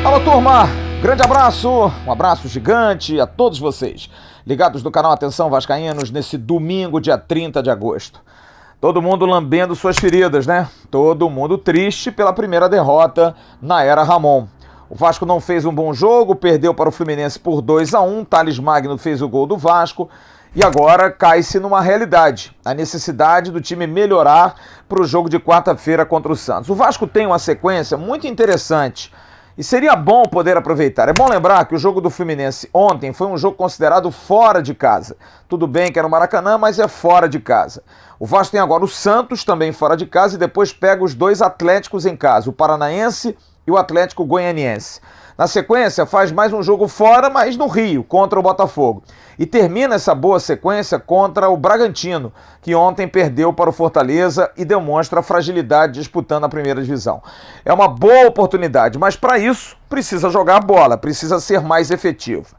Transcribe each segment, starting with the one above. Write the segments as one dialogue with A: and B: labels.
A: Alô, turma! Grande abraço, um abraço gigante a todos vocês, ligados do canal Atenção Vascaínos nesse domingo, dia 30 de agosto. Todo mundo lambendo suas feridas, né? Todo mundo triste pela primeira derrota na era Ramon. O Vasco não fez um bom jogo, perdeu para o Fluminense por 2-1, Thales Magno fez o gol do Vasco e agora cai-se numa realidade, a necessidade do time melhorar para o jogo de quarta-feira contra o Santos. O Vasco tem uma sequência muito interessante e seria bom poder aproveitar. É bom lembrar que o jogo do Fluminense ontem foi um jogo considerado fora de casa. Tudo bem que é no Maracanã, mas é fora de casa. O Vasco tem agora o Santos também fora de casa e depois pega os dois Atléticos em casa, o Paranaense e o Atlético Goianiense. Na sequência, faz mais um jogo fora, mas no Rio, contra o Botafogo. E termina essa boa sequência contra o Bragantino, que ontem perdeu para o Fortaleza e demonstra fragilidade disputando a primeira divisão. É uma boa oportunidade, mas para isso precisa jogar a bola, precisa ser mais efetivo.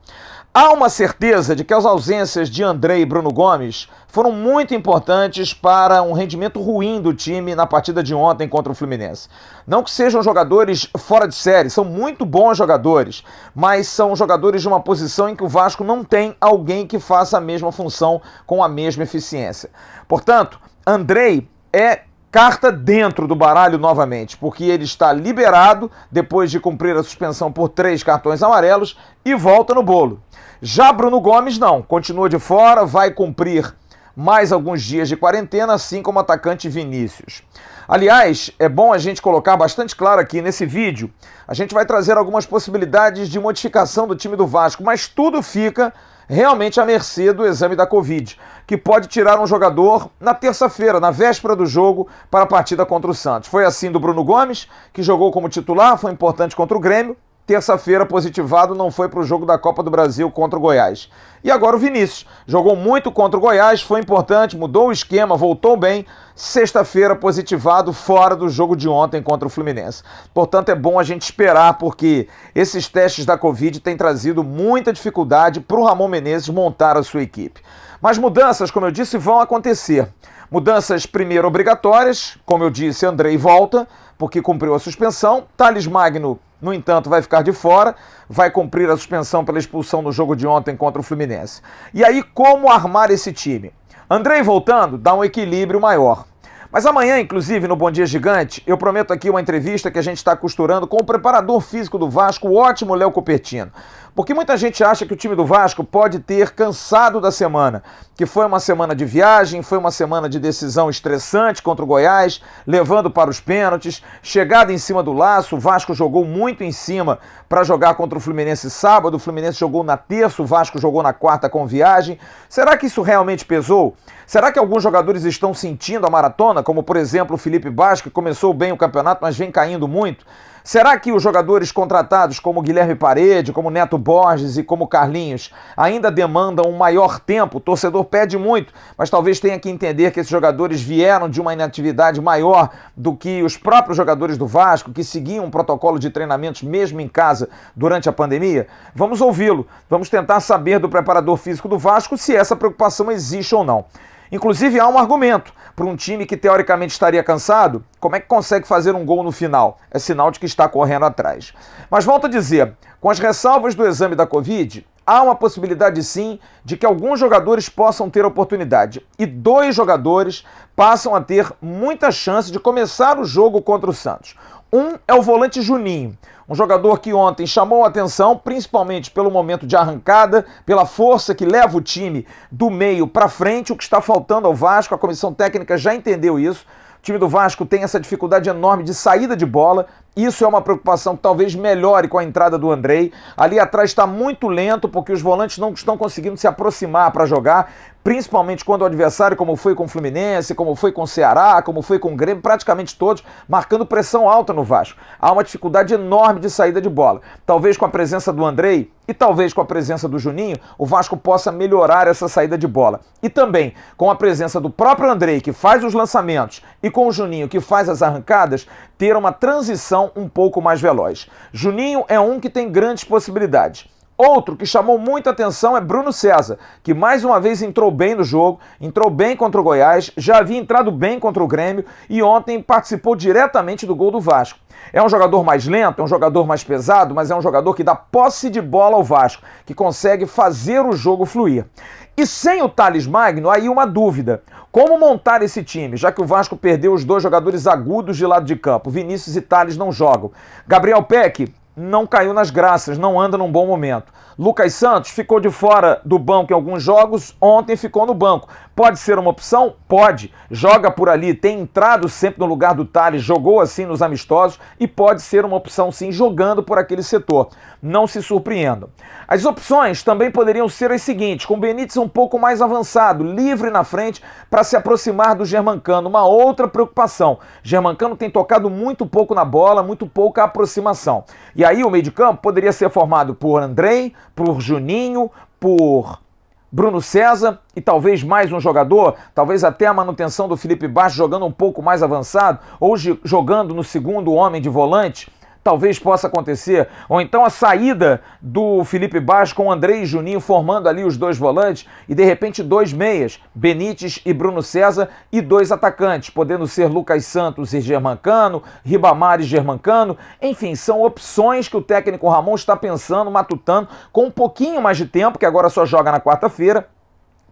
A: Há uma certeza de que as ausências de Andrei e Bruno Gomes foram muito importantes para um rendimento ruim do time na partida de ontem contra o Fluminense. Não que sejam jogadores fora de série, são muito bons jogadores, mas são jogadores de uma posição em que o Vasco não tem alguém que faça a mesma função com a mesma eficiência. Portanto, Andrei é carta dentro do baralho novamente, porque ele está liberado depois de cumprir a suspensão por 3 cartões amarelos e volta no bolo. Já Bruno Gomes não, continua de fora, vai cumprir mais alguns dias de quarentena, assim como o atacante Vinícius. Aliás, é bom a gente colocar bastante claro aqui nesse vídeo, a gente vai trazer algumas possibilidades de modificação do time do Vasco, mas tudo fica realmente à mercê do exame da Covid, que pode tirar um jogador na terça-feira, na véspera do jogo, para a partida contra o Santos. Foi assim do Bruno Gomes, que jogou como titular, foi importante contra o Grêmio, terça-feira positivado, não foi para o jogo da Copa do Brasil contra o Goiás. E agora o Vinícius, jogou muito contra o Goiás, foi importante, mudou o esquema, voltou bem, sexta-feira positivado fora do jogo de ontem contra o Fluminense. Portanto, é bom a gente esperar, porque esses testes da Covid têm trazido muita dificuldade para o Ramon Menezes montar a sua equipe. Mas mudanças, como eu disse, vão acontecer. Mudanças primeiro obrigatórias, como eu disse, Andrei volta, porque cumpriu a suspensão, Thales Magno, no entanto, vai ficar de fora, vai cumprir a suspensão pela expulsão no jogo de ontem contra o Fluminense. E aí, como armar esse time? Andrei voltando dá um equilíbrio maior. Mas amanhã, inclusive, no Bom Dia Gigante, eu prometo aqui uma entrevista que a gente está costurando com o preparador físico do Vasco, o ótimo Léo Cupertino. Porque muita gente acha que o time do Vasco pode ter cansado da semana, que foi uma semana de viagem, foi uma semana de decisão estressante contra o Goiás, levando para os pênaltis, chegada em cima do laço, o Vasco jogou muito em cima para jogar contra o Fluminense sábado, o Fluminense jogou na terça, o Vasco jogou na quarta com viagem. Será que isso realmente pesou? Será que alguns jogadores estão sentindo a maratona, como por exemplo o Felipe Basque, que começou bem o campeonato, mas vem caindo muito? Será que os jogadores contratados como Guilherme Parede, como Neto Borges e como Carlinhos ainda demandam um maior tempo? O torcedor pede muito, mas talvez tenha que entender que esses jogadores vieram de uma inatividade maior do que os próprios jogadores do Vasco, que seguiam um protocolo de treinamentos mesmo em casa durante a pandemia. Vamos ouvi-lo, vamos tentar saber do preparador físico do Vasco se essa preocupação existe ou não. Inclusive, há um argumento para um time que teoricamente estaria cansado, como é que consegue fazer um gol no final? É sinal de que está correndo atrás. Mas volto a dizer, com as ressalvas do exame da Covid, há uma possibilidade sim de que alguns jogadores possam ter oportunidade. E 2 jogadores passam a ter muita chance de começar o jogo contra o Santos. Um é o volante Juninho, um jogador que ontem chamou a atenção, principalmente pelo momento de arrancada, pela força que leva o time do meio para frente, o que está faltando ao Vasco, a comissão técnica já entendeu isso. O time do Vasco tem essa dificuldade enorme de saída de bola. Isso é uma preocupação que talvez melhore com a entrada do Andrei. Ali atrás está muito lento porque os volantes não estão conseguindo se aproximar para jogar, principalmente quando o adversário, como foi com o Fluminense, como foi com o Ceará, como foi com o Grêmio, praticamente todos marcando pressão alta no Vasco. Há uma dificuldade enorme de saída de bola. Talvez com a presença do Andrei e talvez com a presença do Juninho, o Vasco possa melhorar essa saída de bola. E também com a presença do próprio Andrei, que faz os lançamentos, e com o Juninho, que faz as arrancadas, ter uma transição um pouco mais veloz. Juninho é um que tem grandes possibilidades. Outro que chamou muita atenção é Bruno César, que mais uma vez entrou bem no jogo, entrou bem contra o Goiás, já havia entrado bem contra o Grêmio e ontem participou diretamente do gol do Vasco. É um jogador mais lento, é um jogador mais pesado, mas é um jogador que dá posse de bola ao Vasco, que consegue fazer o jogo fluir. E sem o Thales Magno, aí uma dúvida. Como montar esse time, já que o Vasco perdeu os dois jogadores agudos de lado de campo? Vinícius e Thales não jogam. Gabriel Peck não caiu nas graças, não anda num bom momento. Lucas Santos ficou de fora do banco em alguns jogos, ontem ficou no banco. Pode ser uma opção? Pode. Joga por ali, tem entrado sempre no lugar do Thales, jogou assim nos amistosos e pode ser uma opção sim, jogando por aquele setor. Não se surpreendam. As opções também poderiam ser as seguintes, com o Benítez um pouco mais avançado, livre na frente para se aproximar do Germancano. Uma outra preocupação. Germancano tem tocado muito pouco na bola, muito pouca aproximação. E aí o meio de campo poderia ser formado por Andrei, por Juninho, por Bruno César e talvez mais um jogador, talvez até a manutenção do Felipe Baixo jogando um pouco mais avançado ou jogando no segundo homem de volante. Talvez possa acontecer, ou então a saída do Felipe Baixo com o Andrei e Juninho formando ali os dois volantes e de repente dois meias, Benítez e Bruno César e dois atacantes, podendo ser Lucas Santos e Germancano, Ribamar e Germancano, enfim, são opções que o técnico Ramon está pensando, matutando, com um pouquinho mais de tempo, que agora só joga na quarta-feira,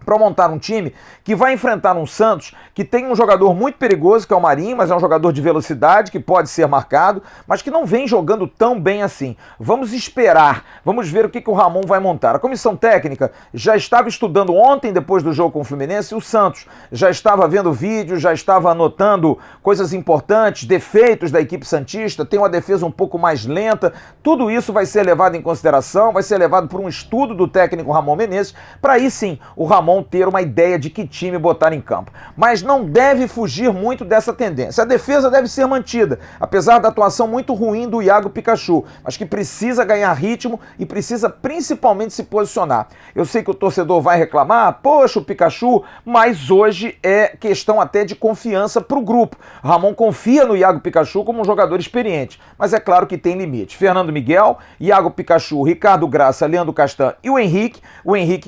A: para montar um time que vai enfrentar um Santos que tem um jogador muito perigoso, que é o Marinho, mas é um jogador de velocidade, que pode ser marcado, mas que não vem jogando tão bem assim. Vamos esperar, vamos ver o que o Ramon vai montar. A comissão técnica já estava estudando ontem, depois do jogo com o Fluminense, e o Santos já estava vendo vídeos, já estava anotando coisas importantes, defeitos da equipe santista, tem uma defesa um pouco mais lenta, tudo isso vai ser levado em consideração, vai ser levado por um estudo do técnico Ramon Menezes, para aí sim o Ramon ter uma ideia de que time botar em campo. Mas não deve fugir muito dessa tendência. A defesa deve ser mantida, apesar da atuação muito ruim do Iago Pikachu, mas que precisa ganhar ritmo e precisa principalmente se posicionar. Eu sei que o torcedor vai reclamar, poxa, o Pikachu, mas hoje é questão até de confiança para o grupo. Ramon confia no Iago Pikachu como um jogador experiente, mas é claro que tem limite. Fernando Miguel, Iago Pikachu, Ricardo Graça, Leandro Castan e o Henrique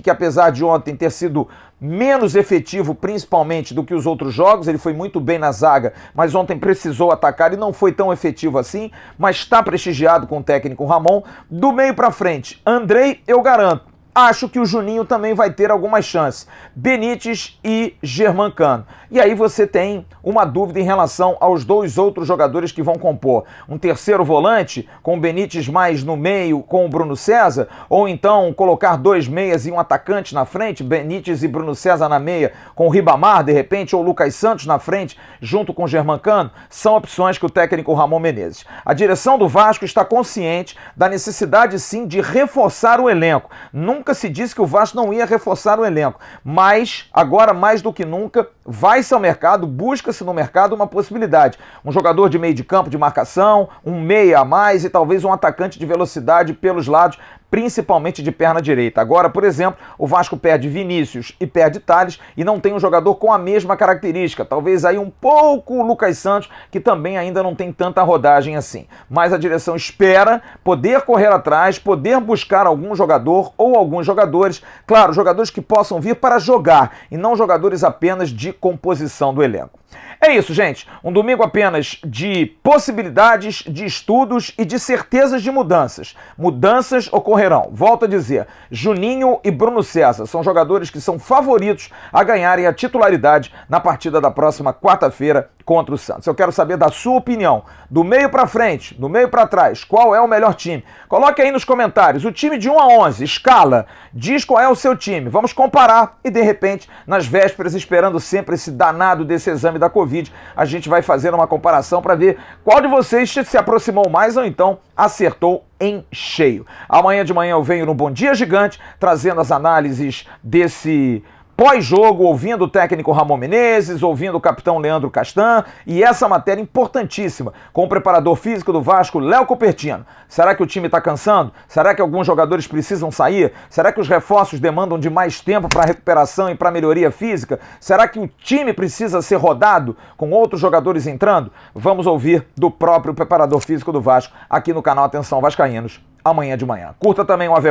A: que apesar de ontem ter sido menos efetivo, principalmente do que os outros jogos, ele foi muito bem na zaga, mas ontem precisou atacar e não foi tão efetivo assim, mas está prestigiado com o técnico Ramon. Do meio para frente, Andrei, eu garanto, acho que o Juninho também vai ter algumas chances. Benítez e Germancano. E aí você tem uma dúvida em relação aos dois outros jogadores que vão compor. Um terceiro volante, com o Benítez mais no meio, com o Bruno César, ou então colocar dois meias e um atacante na frente, Benítez e Bruno César na meia, com o Ribamar, de repente, ou o Lucas Santos na frente, junto com o Germancano, são opções que o técnico Ramon Menezes. A direção do Vasco está consciente da necessidade, sim, de reforçar o elenco. Nunca se disse que o Vasco não ia reforçar o elenco, mas agora mais do que nunca vai-se ao mercado, busca-se no mercado uma possibilidade. Um jogador de meio de campo de marcação, um meia a mais e talvez um atacante de velocidade pelos lados, principalmente de perna direita. Agora, por exemplo, o Vasco perde Vinícius e perde Thales e não tem um jogador com a mesma característica. Talvez aí um pouco o Lucas Santos, que também ainda não tem tanta rodagem assim. Mas a direção espera poder correr atrás, poder buscar algum jogador ou alguns jogadores, claro, jogadores que possam vir para jogar e não jogadores apenas de composição do elenco. É isso, gente. Um domingo apenas de possibilidades, de estudos e de certezas de mudanças. Mudanças ocorrerão. Volto a dizer, Juninho e Bruno César são jogadores que são favoritos a ganharem a titularidade na partida da próxima quarta-feira contra o Santos. Eu quero saber da sua opinião. Do meio para frente, do meio para trás, qual é o melhor time? Coloque aí nos comentários. O time de 1 a 11, escala. Diz qual é o seu time. Vamos comparar e, de repente, nas vésperas, esperando sempre esse danado desse exame da Covid, a gente vai fazer uma comparação para ver qual de vocês se aproximou mais ou então acertou em cheio. Amanhã de manhã eu venho no Bom Dia Gigante, trazendo as análises desse pós-jogo, ouvindo o técnico Ramon Menezes, ouvindo o capitão Leandro Castan e essa matéria importantíssima com o preparador físico do Vasco, Léo Cupertino. Será que o time está cansando? Será que alguns jogadores precisam sair? Será que os reforços demandam de mais tempo para recuperação e para melhoria física? Será que o time precisa ser rodado com outros jogadores entrando? Vamos ouvir do próprio preparador físico do Vasco aqui no canal Atenção Vascaínos amanhã de manhã. Curta também o AV+,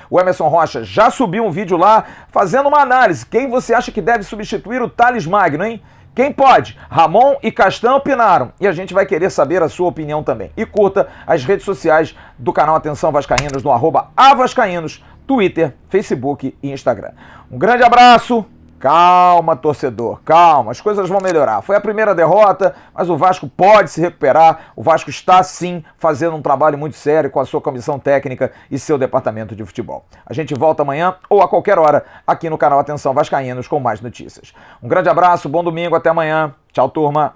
A: o Emerson Rocha já subiu um vídeo lá fazendo uma análise. Quem você acha que deve substituir o Thales Magno, hein? Quem pode? Ramon e Castan opinaram. E a gente vai querer saber a sua opinião também. E curta as redes sociais do canal Atenção Vascaínos no @avascaínos, Twitter, Facebook e Instagram. Um grande abraço. Calma, torcedor, calma, as coisas vão melhorar. Foi a primeira derrota, mas o Vasco pode se recuperar. O Vasco está, sim, fazendo um trabalho muito sério com a sua comissão técnica e seu departamento de futebol. A gente volta amanhã ou a qualquer hora aqui no canal Atenção Vascaínos com mais notícias. Um grande abraço, bom domingo, até amanhã. Tchau, turma.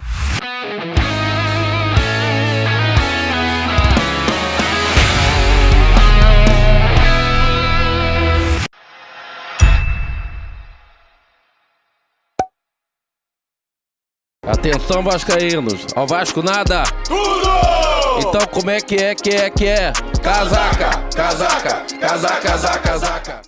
B: Atenção, vascaínos, ao Vasco nada! Tudo! Então como é que é? Casaca, casaca, casaca, casaca, casaca.